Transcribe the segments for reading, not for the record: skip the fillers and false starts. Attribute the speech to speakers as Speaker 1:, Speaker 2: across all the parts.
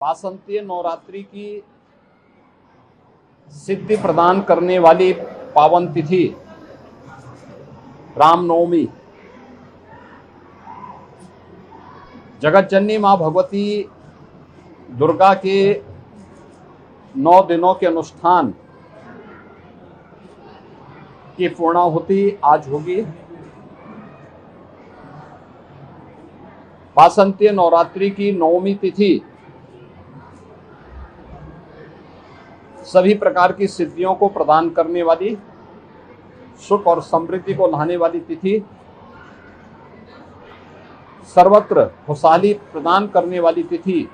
Speaker 1: वासंतीय नवरात्रि की सिद्धि प्रदान करने वाली पावन तिथि रामनवमी। जगत जननी माँ भगवती दुर्गा के 9 दिनों के अनुष्ठान की पूर्णाहुति आज होगी। वासंतीय नवरात्रि की नवमी तिथि सभी प्रकार की सिद्धियों को प्रदान करने वाली, सुख और समृद्धि को लाने वाली तिथि, सर्वत्र खुशहाली प्रदान करने वाली तिथि।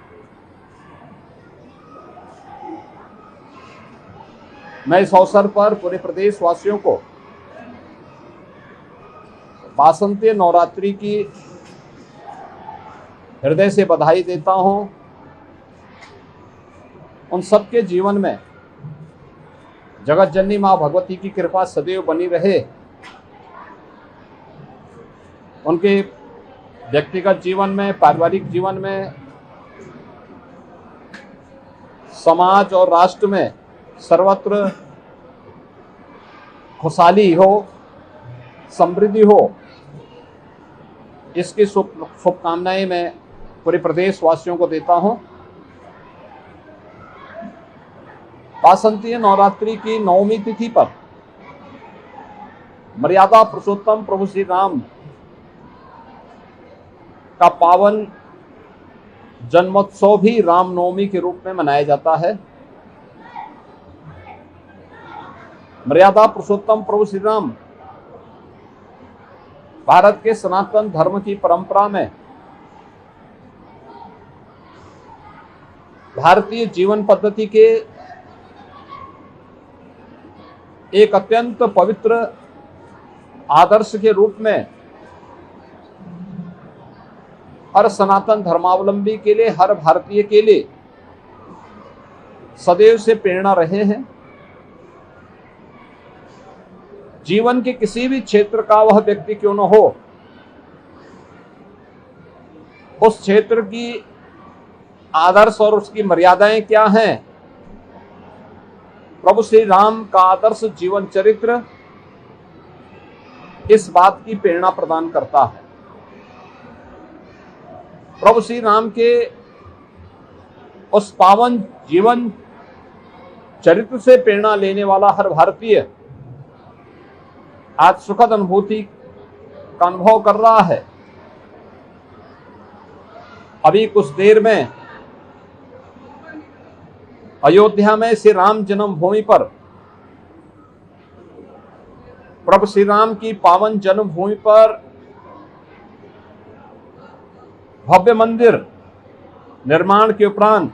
Speaker 1: मैं इस अवसर पर पूरे प्रदेश वासियों को वासंतीय नवरात्रि की हृदय से बधाई देता हूं। उन सबके जीवन में जगत जननी माँ भगवती की कृपा सदैव बनी रहे। उनके व्यक्तिगत जीवन में, पारिवारिक जीवन में, समाज और राष्ट्र में सर्वत्र खुशहाली हो, समृद्धि हो, इसकी शुभकामनाएं मैं पूरे प्रदेश वासियों को देता हूं। वासंतीय नवरात्रि की नवमी तिथि पर मर्यादा पुरुषोत्तम प्रभु श्री राम का पावन जन्मोत्सव भी रामनवमी के रूप में मनाया जाता है। मर्यादा पुरुषोत्तम प्रभु श्री राम भारत के सनातन धर्म की परंपरा में भारतीय जीवन पद्धति के एक अत्यंत पवित्र आदर्श के रूप में हर सनातन धर्मावलंबी के लिए, हर भारतीय के लिए सदैव से प्रेरणा रहे हैं। जीवन के किसी भी क्षेत्र का वह व्यक्ति क्यों न हो, उस क्षेत्र की आदर्श और उसकी मर्यादाएं क्या हैं, प्रभु श्री राम का आदर्श जीवन चरित्र इस बात की प्रेरणा प्रदान करता है। प्रभु श्री राम के उस पावन जीवन चरित्र से प्रेरणा लेने वाला हर भारतीय आज सुखद अनुभूति का अनुभव कर रहा है। अभी कुछ देर में अयोध्या में श्री राम जन्मभूमि पर, प्रभु श्री राम की पावन जन्मभूमि पर भव्य मंदिर निर्माण के उपरांत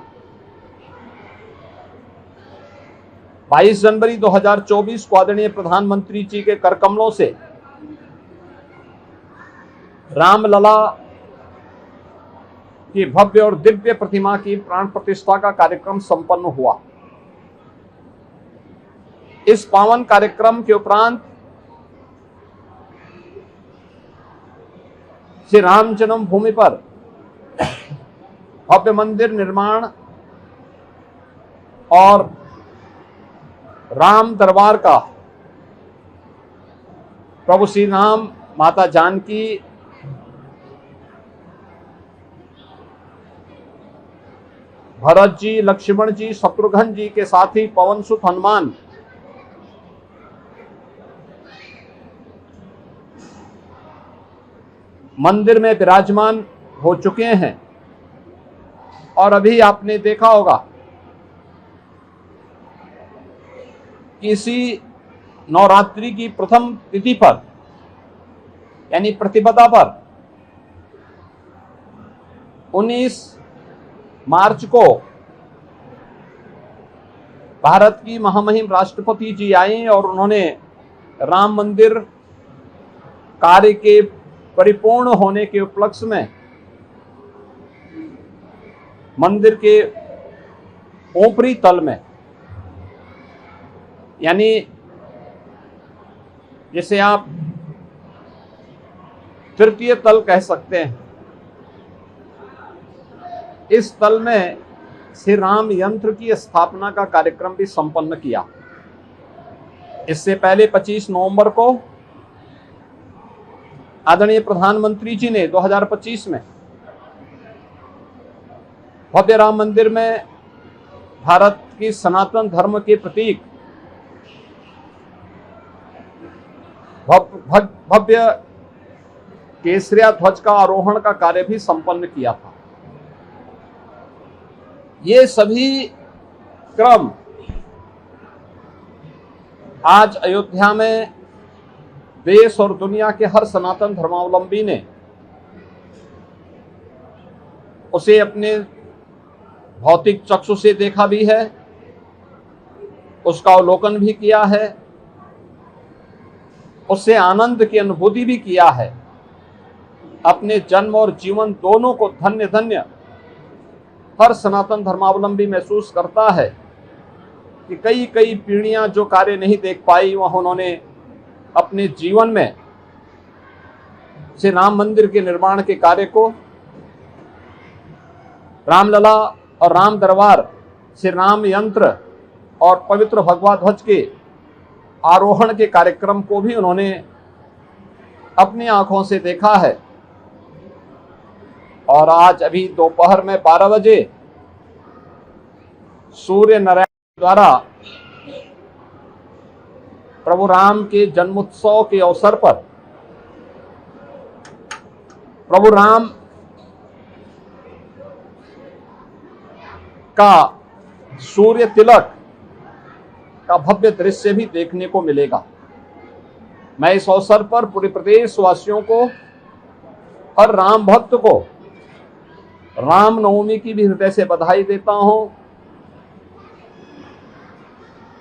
Speaker 1: 22 जनवरी 2024 को आदरणीय प्रधानमंत्री जी के कर कमलों से रामलला की भव्य और दिव्य प्रतिमा की प्राण प्रतिष्ठा का कार्यक्रम संपन्न हुआ। इस पावन कार्यक्रम के उपरांत श्री राम जन्मभूमि पर भव्य मंदिर निर्माण और राम दरबार का प्रभु श्री राम, माता जानकी, भरत जी, लक्ष्मण जी, शत्रुघ्न जी के साथ ही पवन सुत हनुमान मंदिर में विराजमान हो चुके हैं। और अभी आपने देखा होगा कि इसी नवरात्रि की प्रथम तिथि पर यानी प्रतिपदा पर 19 मार्च को भारत की महामहिम राष्ट्रपति जी आए और उन्होंने राम मंदिर कार्य के परिपूर्ण होने के उपलक्ष्य में मंदिर के ऊपरी तल में, यानी जिसे आप तृतीय तल कह सकते हैं, इस तल में श्री राम यंत्र की स्थापना का कार्यक्रम भी संपन्न किया। इससे पहले 25 नवंबर को आदरणीय प्रधानमंत्री जी ने 2025 में भव्य राम मंदिर में भारत की सनातन धर्म के प्रतीक भव्य केसरिया ध्वज का आरोहण का कार्य भी संपन्न किया था। ये सभी क्रम आज अयोध्या में देश और दुनिया के हर सनातन धर्मावलंबी ने उसे अपने भौतिक चक्षु से देखा भी है, उसका अवलोकन भी किया है, उससे आनंद की अनुभूति भी किया है। अपने जन्म और जीवन दोनों को धन्य धन्य हर सनातन धर्मावलंबी महसूस करता है कि कई कई पीढ़ियां जो कार्य नहीं देख पाई वह उन्होंने अपने जीवन में श्री राम मंदिर के निर्माण के कार्य को, रामलला और राम दरबार, श्री राम यंत्र और पवित्र भगवा ध्वज के आरोहण के कार्यक्रम को भी उन्होंने अपनी आंखों से देखा है। और आज अभी दोपहर में 12 बजे सूर्य नारायण द्वारा प्रभु राम के जन्मोत्सव के अवसर पर प्रभु राम का सूर्य तिलक का भव्य दृश्य भी देखने को मिलेगा। मैं इस अवसर पर पूरे प्रदेश वासियों को, हर राम भक्त को राम नवमी की भी हृदय से बधाई देता हूं।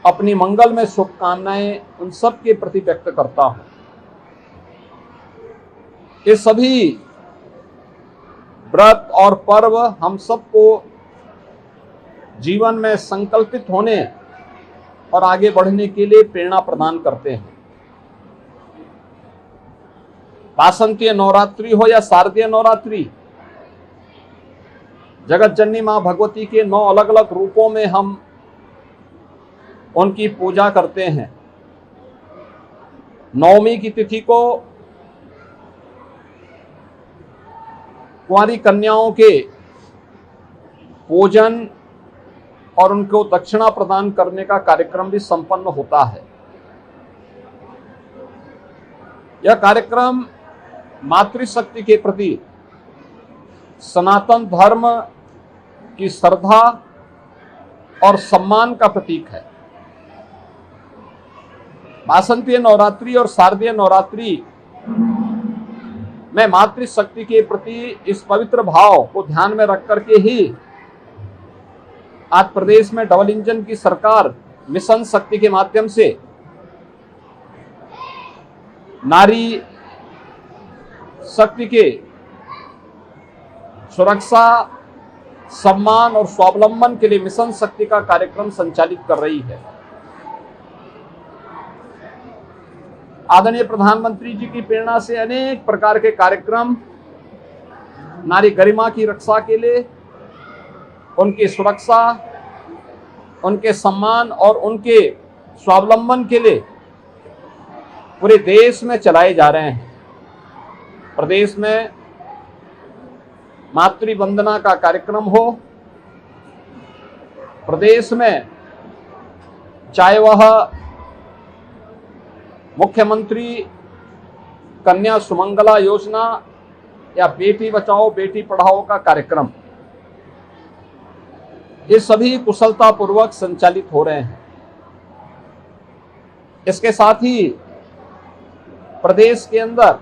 Speaker 1: अपनी मंगल में शुभकामनाएं उन सब के प्रति व्यक्त करता हूं। ये सभी व्रत और पर्व हम सबको जीवन में संकल्पित होने और आगे बढ़ने के लिए प्रेरणा प्रदान करते हैं। वासंतीय नवरात्रि हो या शारदीय नवरात्रि, जगत जननी मां भगवती के 9 अलग अलग रूपों में हम उनकी पूजा करते हैं। नवमी की तिथि को कुंवारी कन्याओं के पूजन और उनको दक्षिणा प्रदान करने का कार्यक्रम भी संपन्न होता है। यह कार्यक्रम मातृशक्ति के प्रति सनातन धर्म की श्रद्धा और सम्मान का प्रतीक है। वासंतीय नवरात्रि और शारदीय नवरात्रि में मातृशक्ति के प्रति इस पवित्र भाव को ध्यान में रख करके ही आज प्रदेश में डबल इंजन की सरकार मिशन शक्ति के माध्यम से नारी शक्ति के सुरक्षा, सम्मान और स्वावलंबन के लिए मिशन शक्ति का कार्यक्रम संचालित कर रही है। आदरणीय प्रधानमंत्री जी की प्रेरणा से अनेक प्रकार के कार्यक्रम नारी गरिमा की रक्षा के लिए, उनकी सुरक्षा, उनके सम्मान और उनके स्वावलंबन के लिए पूरे देश में चलाए जा रहे हैं। प्रदेश में मातृ वंदना का कार्यक्रम हो, प्रदेश में चाहे वह मुख्यमंत्री कन्या सुमंगला योजना या बेटी बचाओ बेटी पढ़ाओ का कार्यक्रम, ये सभी कुशलतापूर्वक संचालित हो रहे हैं। इसके साथ ही प्रदेश के अंदर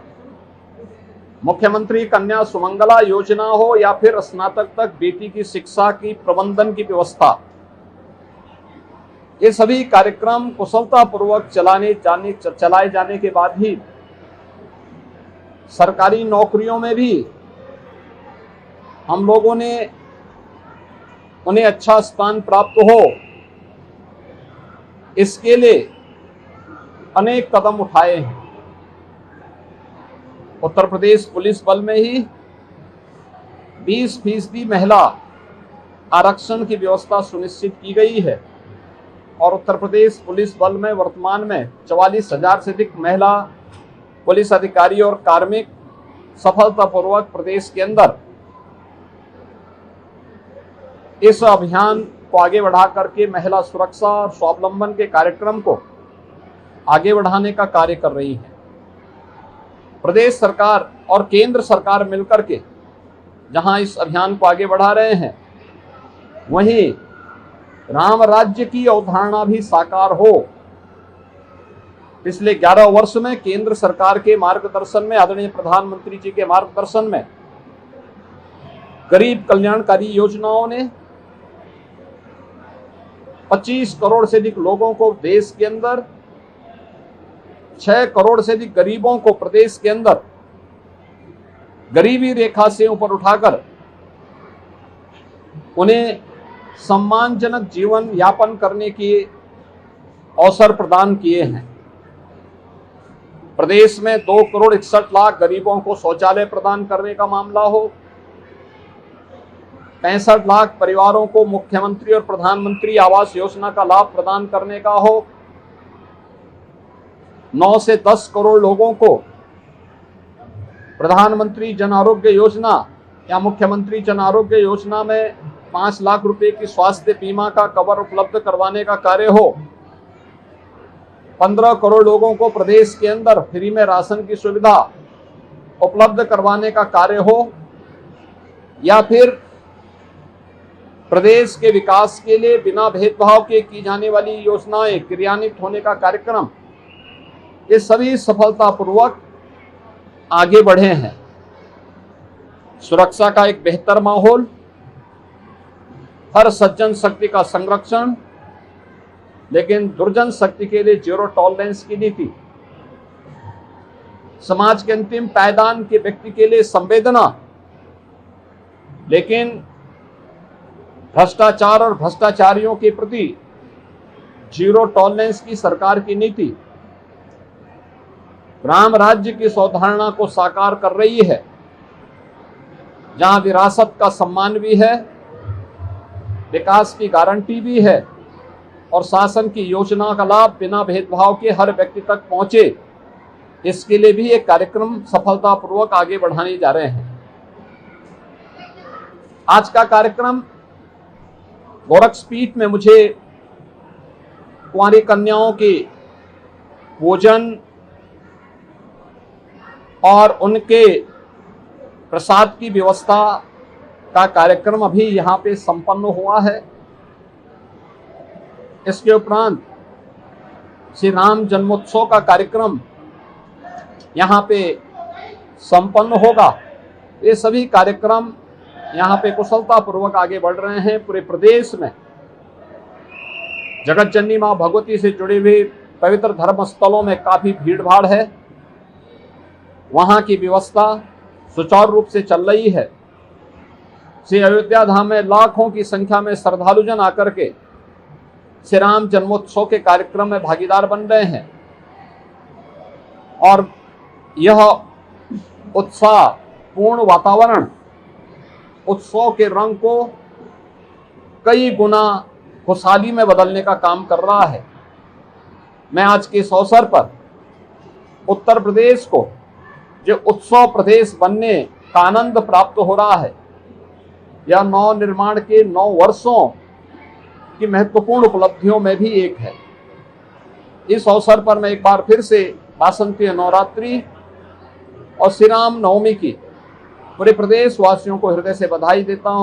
Speaker 1: मुख्यमंत्री कन्या सुमंगला योजना हो या फिर स्नातक तक बेटी की शिक्षा की प्रबंधन की व्यवस्था, ये सभी कार्यक्रम कुशलतापूर्वक चलाए जाने के बाद ही सरकारी नौकरियों में भी हम लोगों ने उन्हें अच्छा स्थान प्राप्त हो, इसके लिए अनेक कदम उठाए हैं। उत्तर प्रदेश पुलिस बल में ही 20% महिला आरक्षण की व्यवस्था सुनिश्चित की गई है और उत्तर प्रदेश पुलिस बल में वर्तमान में 44,000 से अधिक महिला पुलिस अधिकारी और कार्मिक सफलतापूर्वक प्रदेश के अंदर इस अभियान को आगे बढ़ा करके महिला सुरक्षा और स्वावलंबन के कार्यक्रम को आगे बढ़ाने का कार्य कर रही है। प्रदेश सरकार और केंद्र सरकार मिलकर के जहां इस अभियान को आगे बढ़ा रहे हैं, वहीं राम राज्य की अवधारणा भी साकार हो। पिछले 11 वर्ष में केंद्र सरकार के मार्गदर्शन में, आदरणीय प्रधानमंत्री जी के मार्गदर्शन में गरीब कल्याणकारी योजनाओं ने 25 करोड़ से अधिक लोगों को देश के अंदर, 6 करोड़ से अधिक गरीबों को प्रदेश के अंदर गरीबी रेखा से ऊपर उठाकर उन्हें सम्मानजनक जीवन यापन करने के अवसर प्रदान किए हैं। प्रदेश में 2 करोड़ 61 लाख गरीबों को शौचालय प्रदान करने का मामला हो, 65 लाख परिवारों को मुख्यमंत्री और प्रधानमंत्री आवास योजना का लाभ प्रदान करने का हो, 9 से 10 करोड़ लोगों को प्रधानमंत्री जन आरोग्य योजना या मुख्यमंत्री जन आरोग्य योजना में 5 लाख रुपए की स्वास्थ्य बीमा का कवर उपलब्ध करवाने का कार्य हो, 15 करोड़ लोगों को प्रदेश के अंदर फ्री में राशन की सुविधा उपलब्ध करवाने का कार्य हो, या फिर प्रदेश के विकास के लिए बिना भेदभाव के की जाने वाली योजनाएं क्रियान्वित होने का कार्यक्रम, ये सभी सफलतापूर्वक आगे बढ़े हैं। सुरक्षा का एक बेहतर माहौल, हर सज्जन शक्ति का संरक्षण, लेकिन दुर्जन शक्ति के लिए जीरो टॉलरेंस की नीति, समाज के अंतिम पायदान के व्यक्ति के लिए संवेदना, लेकिन भ्रष्टाचार और भ्रष्टाचारियों के प्रति जीरो टॉलरेंस की सरकार की नीति राम राज्य की अवधारणा को साकार कर रही है, जहां विरासत का सम्मान भी है, विकास की गारंटी भी है और शासन की योजना का लाभ बिना भेदभाव के हर व्यक्ति तक पहुंचे, इसके लिए भी एक कार्यक्रम सफलतापूर्वक आगे बढ़ाने जा रहे हैं। आज का कार्यक्रम गोरक्षपीठ में मुझे कुंवारी कन्याओं के भोजन और उनके प्रसाद की व्यवस्था का कार्यक्रम अभी यहाँ पे संपन्न हुआ है। इसके उपरांत श्री राम जन्मोत्सव का कार्यक्रम यहाँ पे संपन्न होगा। ये सभी कार्यक्रम यहाँ पे कुशलतापूर्वक आगे बढ़ रहे हैं। पूरे प्रदेश में जगत जननी मां भगवती से जुड़े हुए पवित्र धर्म स्थलों में काफी भीड़ भाड़ है, वहां की व्यवस्था सुचारू रूप से चल रही है। श्री अयोध्या धाम में लाखों की संख्या में श्रद्धालुजन आकर के श्री राम जन्मोत्सव के कार्यक्रम में भागीदार बन रहे हैं और यह उत्साह पूर्ण वातावरण उत्सव के रंग को कई गुना खुशहाली में बदलने का काम कर रहा है। मैं आज के इस अवसर पर उत्तर प्रदेश को जो उत्सव प्रदेश बनने का आनंद प्राप्त हो रहा है, यह नव निर्माण के 9 वर्षों की महत्वपूर्ण उपलब्धियों में भी एक है। इस अवसर पर मैं एक बार फिर से वासंती नवरात्रि और श्री राम नवमी की पूरे प्रदेश वासियों को हृदय से बधाई देता हूं।